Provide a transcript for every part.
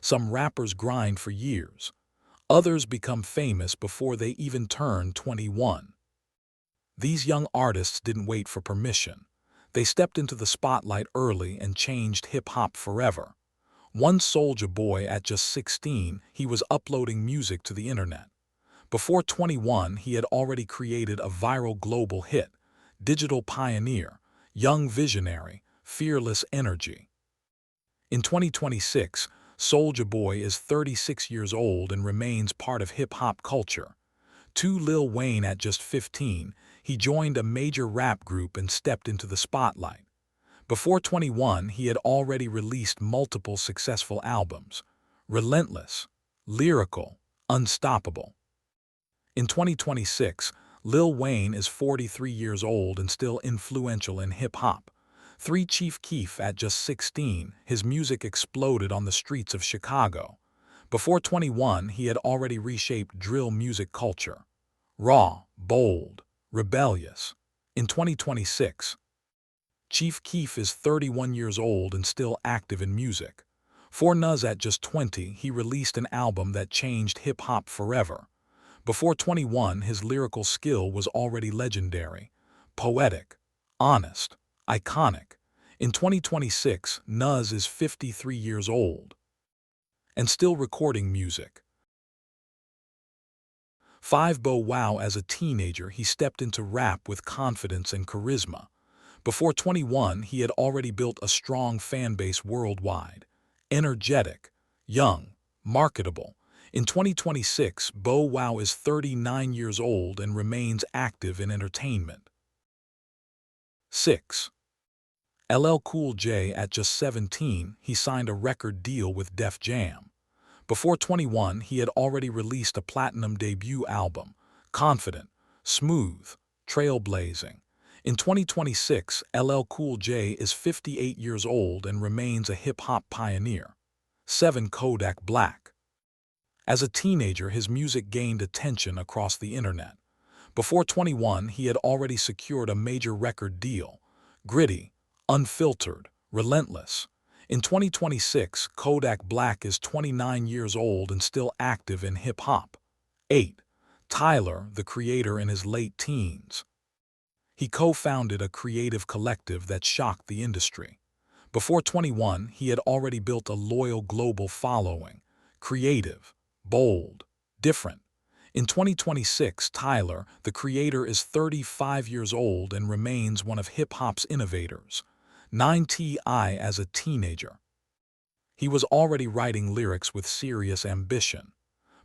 Some rappers grind for years. Others become famous before they even turn 21. These young artists didn't wait for permission. They stepped into the spotlight early and changed hip-hop forever. One Soulja Boy at just 16, he was uploading music to the internet. Before 21, he had already created a viral global hit. Digital pioneer, young visionary, fearless energy. In 2026, Soulja Boy is 36 years old and remains part of hip-hop culture. To Lil Wayne at just 15, he joined a major rap group and stepped into the spotlight. Before 21, he had already released multiple successful albums: Relentless, Lyrical, Unstoppable. In 2026, Lil Wayne is 43 years old and still influential in hip-hop. Chief Keef at just 16, his music exploded on the streets of Chicago. Before 21, he had already reshaped drill music culture. Raw, bold, rebellious. In 2026, Chief Keef is 31 years old and still active in music. For Nuz at just 20, he released an album that changed hip-hop forever. Before 21, his lyrical skill was already legendary. Poetic, honest, iconic. In 2026, Nuz is 53 years old and still recording music. 5 Bow Wow as a teenager, he stepped into rap with confidence and charisma. Before 21, he had already built a strong fan base worldwide. Energetic, young, marketable. In 2026, Bow Wow is 39 years old and remains active in entertainment. 6. LL Cool J at just 17, he signed a record deal with Def Jam. Before 21, he had already released a platinum debut album, Confident, Smooth, Trailblazing. In 2026, LL Cool J is 58 years old and remains a hip-hop pioneer. 7 Kodak Black. As a teenager, his music gained attention across the internet. Before 21, he had already secured a major record deal. Gritty, unfiltered, relentless. In 2026, Kodak Black is 29 years old and still active in hip-hop. 8. Tyler, the Creator, in his late teens. He co-founded a creative collective that shocked the industry. Before 21, he had already built a loyal global following. Creative, bold, different. In 2026, Tyler, the Creator, is 35 years old and remains one of hip-hop's innovators. 9 T.I. as a teenager. He was already writing lyrics with serious ambition.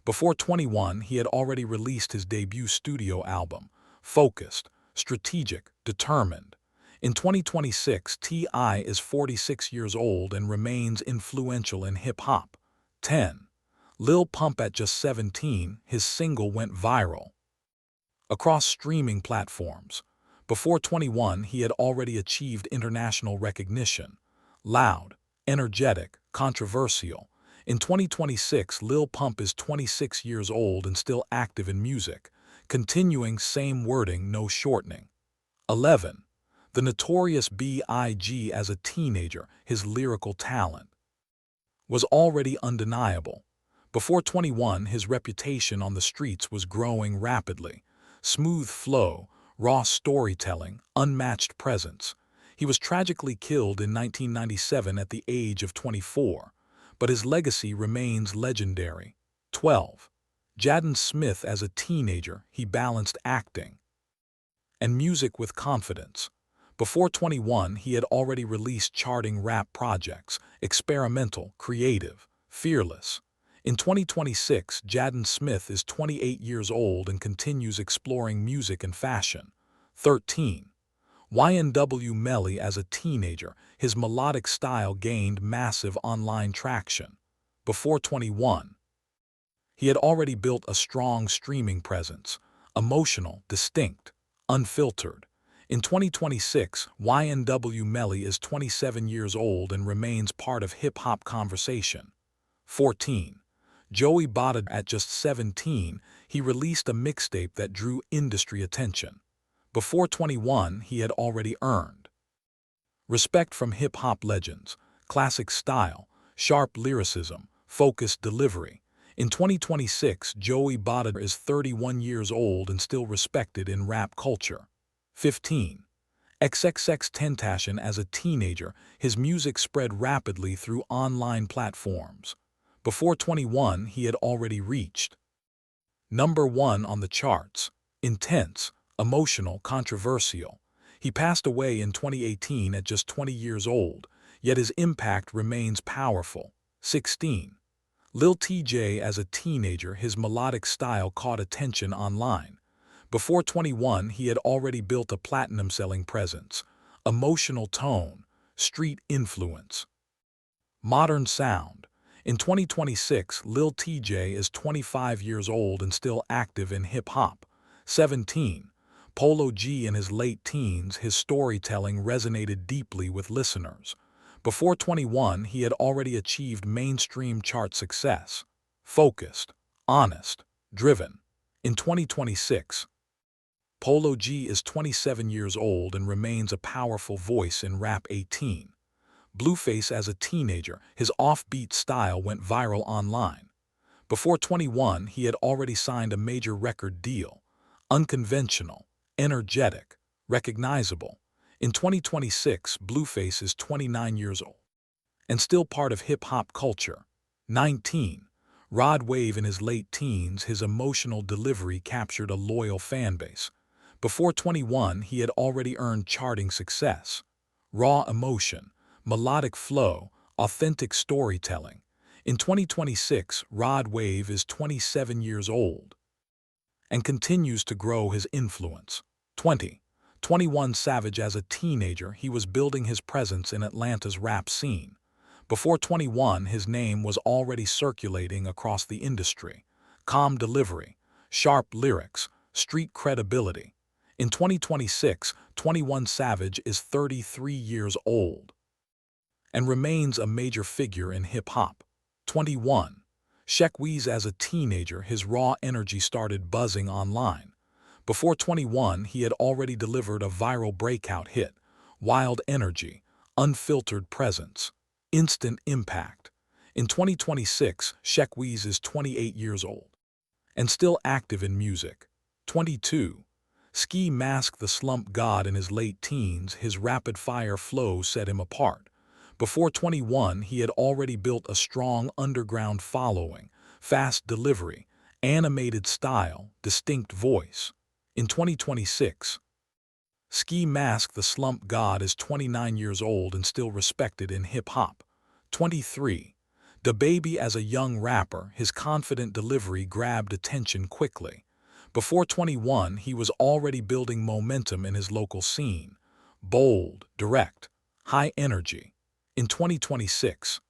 Before 21, he had already released his debut studio album, Focused, Strategic, Determined. In 2026, T.I. is 46 years old and remains influential in hip-hop. 10. Lil Pump at just 17, his single went viral across streaming platforms. Before 21, he had already achieved international recognition. Loud, energetic, controversial. In 2026, Lil Pump is 26 years old and still active in music, continuing same wording, no shortening. 11. The Notorious B.I.G. as a teenager, his lyrical talent was already undeniable. Before 21, his reputation on the streets was growing rapidly. Smooth flow, raw storytelling, unmatched presence. He was tragically killed in 1997 at the age of 24, but his legacy remains legendary. 12. Jaden Smith as a teenager, he balanced acting and music with confidence. Before 21, he had already released charting rap projects, experimental, creative, fearless. In 2026, Jaden Smith is 28 years old and continues exploring music and fashion. 13. YNW Melly as a teenager, his melodic style gained massive online traction. Before 21, he had already built a strong streaming presence, emotional, distinct, unfiltered. In 2026, YNW Melly is 27 years old and remains part of hip-hop conversation. 14. Joey Bada at just 17, he released a mixtape that drew industry attention. Before 21, he had already earned respect from hip-hop legends, classic style, sharp lyricism, focused delivery. In 2026, Joey Bada is 31 years old and still respected in rap culture. 15. XXXTentacion. As a teenager, his music spread rapidly through online platforms. Before 21, he had already reached number 1 on the charts. Intense, emotional, controversial. He passed away in 2018 at just 20 years old, yet his impact remains powerful. 16. Lil TJ. As a teenager, his melodic style caught attention online. Before 21, he had already built a platinum-selling presence, emotional tone, street influence, modern sound. In 2026, Lil TJ is 25 years old and still active in hip-hop. 17. Polo G. In his late teens, his storytelling resonated deeply with listeners. Before 21, he had already achieved mainstream chart success. Focused, honest, driven. In 2026, Polo G is 27 years old and remains a powerful voice in rap. 18. Blueface. As a teenager, his offbeat style went viral online. Before 21, he had already signed a major record deal. Unconventional, energetic, recognizable. In 2026, Blueface is 29 years old and still part of hip-hop culture. 19. Rod Wave. In his late teens, his emotional delivery captured a loyal fanbase. Before 21, he had already earned charting success. Raw emotion, melodic flow, authentic storytelling. In 2026, Rod Wave is 27 years old and continues to grow his influence. 20. 21 Savage. As a teenager, he was building his presence in Atlanta's rap scene. Before 21, his name was already circulating across the industry. Calm delivery, sharp lyrics, street credibility. In 2026, 21 Savage is 33 years old and remains a major figure in hip-hop. 21. Sheckweez. As a teenager, his raw energy started buzzing online. Before 21, he had already delivered a viral breakout hit. Wild energy, unfiltered presence, instant impact. In 2026, Sheckweez is 28 years old and still active in music. 22. Ski Mask. The slump god. In his late teens, his rapid-fire flow set him apart. Before 21, he had already built a strong underground following, fast delivery, animated style, distinct voice. In 2026, Ski Mask. The slump god is 29 years old and still respected in hip-hop. 23. DaBaby. As a young rapper, his confident delivery grabbed attention quickly. Before 21, he was already building momentum in his local scene. Bold, direct, high energy. In 2026,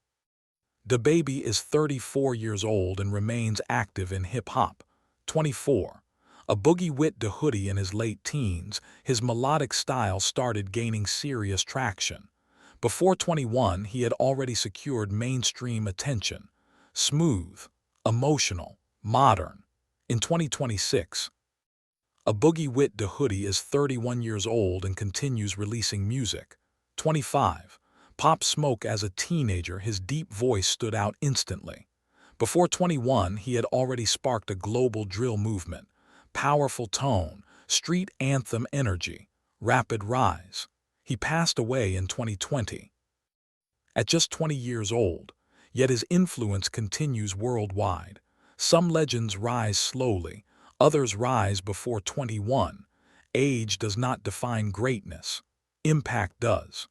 DaBaby is 34 years old and remains active in hip-hop. 24. A Boogie Wit Da Hoodie. In his late teens, his melodic style started gaining serious traction. Before 21, he had already secured mainstream attention. Smooth, emotional, modern. In 2026, A Boogie Wit Da Hoodie is 31 years old and continues releasing music. 25. Pop Smoke. As a teenager, his deep voice stood out instantly. Before 21, he had already sparked a global drill movement. Powerful tone, street anthem energy, rapid rise. He passed away in 2020 at just 20 years old, yet his influence continues worldwide. Some legends rise slowly, others rise before 21. Age does not define greatness. Impact does.